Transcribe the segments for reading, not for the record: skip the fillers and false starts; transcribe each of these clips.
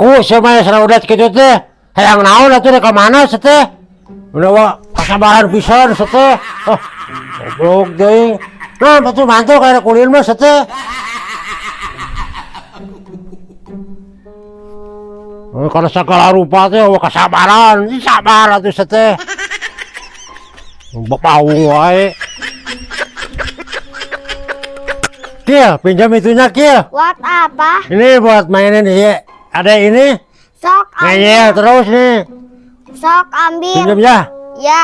Semaya seraudat gitu teh. Hayang naon atuh ka mana teh? Udah kasabaran pisan teh. Goblok deui. Nah, batu mantul kayak kulin mah teh. Karena segala rupa teh kasabaran, sabar atuh teh. Bapaung wae. Kil, pinjam itunya Kil. Buat apa? Ini buat mainin ya. Ada ini. Sok Ngeyel ambil. terus nih. Sok ambil. Pinjam ya. Ya.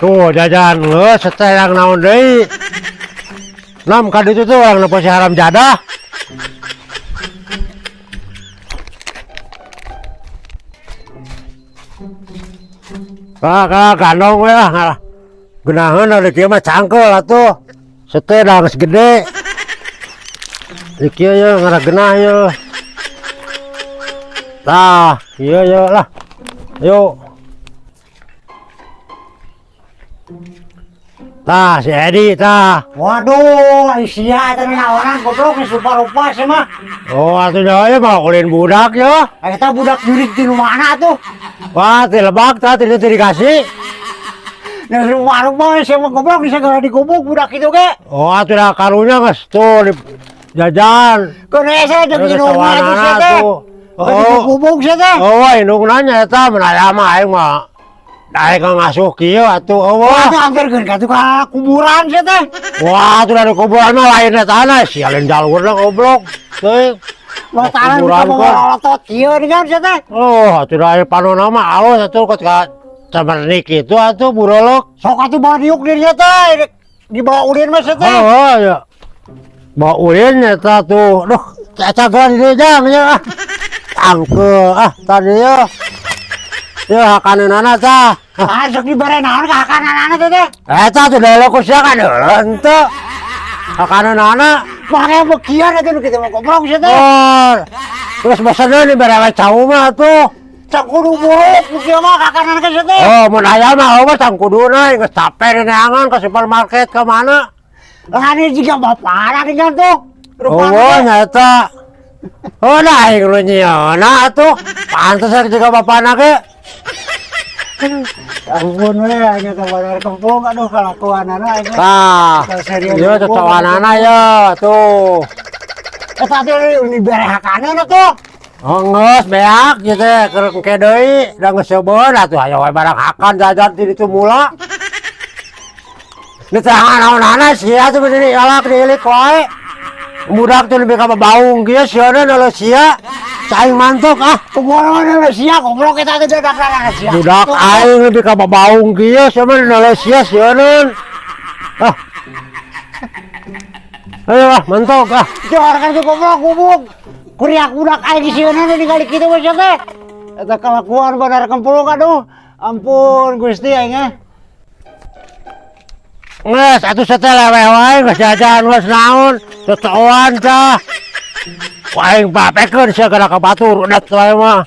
Tuh jajan lu seteh yang naon deui. Nam ka ditu tuh orang nepo si haram jadah. Kakak kandong we lah. Geunaheun ada kieu mah cangkel atuh. Seteh dah geus gede. Di kieu ye ngara genah ye. Tah, ieu ye lah. Yuk. Tah, si Edi tah. Waduh, sia tadi orang goblok geus rupa-rupa sih mah. Oh, atuh nya mah ulin budak ya. Eta budak jurik di mana tuh? Wah, ti lebak tah ti dikasih. Nah, rupa-rupa sih mah goblok bisa gara digubuk budak itu ge. Oh, atuh dah karunya geus tuh di jajan. Kene saya jeung di rumah itu sih teh. Oh, digubuk sih teh. oh, indung nanya eta menaya mah aing mah. Daek ngasuh kieu atuh Wah, eueuh. itu hampir geun ka tukang kuburan sih teh. Wah, atuh dari kuburan mah lain eta na sialin jalurna goblok. Teuing. Lo taran Kuburan kita kok. mau otot ieu kan sih teh. Oh, atuh dari panonna mah aos atuh ka camernik itu atuh burolok. Sok atuh bawa diuk dirinya teh. Dibawa ulin mah sih teh. Oh, ya. Bawa ulin eta tuh. Duh, cacagan di jang ya. Angke tadi ya. Ya hakanana tah. Ah, sok dibarenaon ka kanan-kanan teh teh. Eta tuh delo ku sia kan henteu. Hakanana. Make bekian atuh kita mah goblok sih teh. Oh. Terus bosanna di berewe cau mah tuh. Cak kudu buruk kieu mah ka kanan ka sih teh. Oh, mun aya mah eueuh tang kuduna geus capek neangan ka supermarket ka mana. Lah ini juga bapak tinggal tuh. Oh, nyata. Oh, dah aing lu nyieuna atuh. Pantes juga bapana ge. Ampun we nya teh bener kempung aduh kalakuanana ini. Tah. Serius. Ieu cocokanana ya tuh. Eta teh dibere hakanana tuh. Oh, geus beak ieu teh keur engke deui, da geus seubeun atuh aya wae barang hakan jajan di ditu mula. Ini teh naon-naonna sia tuh beureun alak diilik wae. Budak tuh lebih ka baung kieu sieuna nalo sia. Aing mantuk Kuburan sia goblok eta teh dadak sia. budak aing lebih ka baung kieu sia mah nalo sia sieun. Ayo mantuk Jor kan goblok gubuk. Kuriak budak aing sieuna ningali kitu we teh. Eta kalakuan bener kempung aduh. Ampun Gusti aing. Nges, atuh seteh lewe wae geus jajan geus naon, cocokan tah. Wah, aing papekeun sia gara ka batur udat wae mah.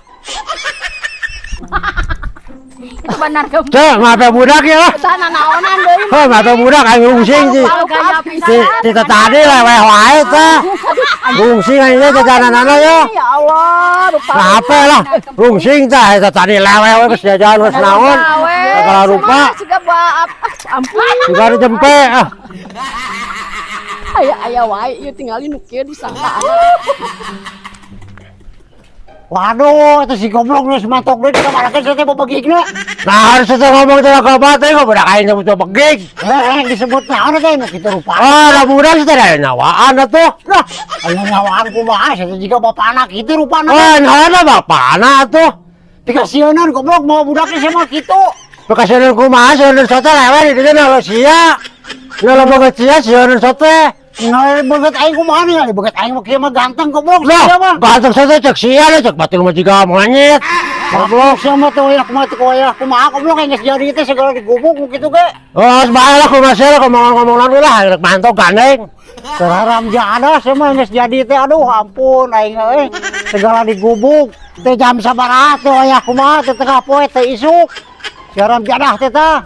Itu benar ke Cek, ngape budak ya? sana naonan deui. Heh, ngape budak aing rungsing sih. Ti tadi lewe wae tah. Rungsing aing ge jajananana ya. Ya Allah, rupa. Ngape lah, rungsing tah eta tadi lewe wae geus jajan geus naon. Segala rupa. Siga baap. Ampun. Juga jempe Aya wae ieu tinggalin nu kieu disangkaan. Waduh, itu si goblok geus matok deui ka mana teh babagigna. Nah, harus teh ngomong teh ka bate kok budak aing nyebut begig. Disebut naon teh nu kitu rupa. Oh, da budak teh da nyawaan atuh. Lah, aya nyawaan kumaha eta jiga bapana kitu rupana. Oh, nyawaan bapana atuh. Dikasieun goblok mau budaknya sama kitu. Bekasieun kumaha sieun sote lewe di dieu nalo sia. Nalo boga sia sieun sote. Ngal beget aing kumaha nih, beget aing mah kieu mah ganteng goblok Lah, sia mah. ganteng sote cek sia le cek batul mah jiga monyet. Goblok sia mah teh kumaha kumaha goblok geus jadi teh segala digubuk kitu ge. Oh, sebae lah kumaha sia ngomong-ngomongan we lah rek mantok gandeng. Terharam jadah sia mah geus jadi teh aduh ampun aing euy segala digubuk. Teh jam sabaraha teh aya kumaha teh tengah poe teh isuk. Siaran jadah teh tah.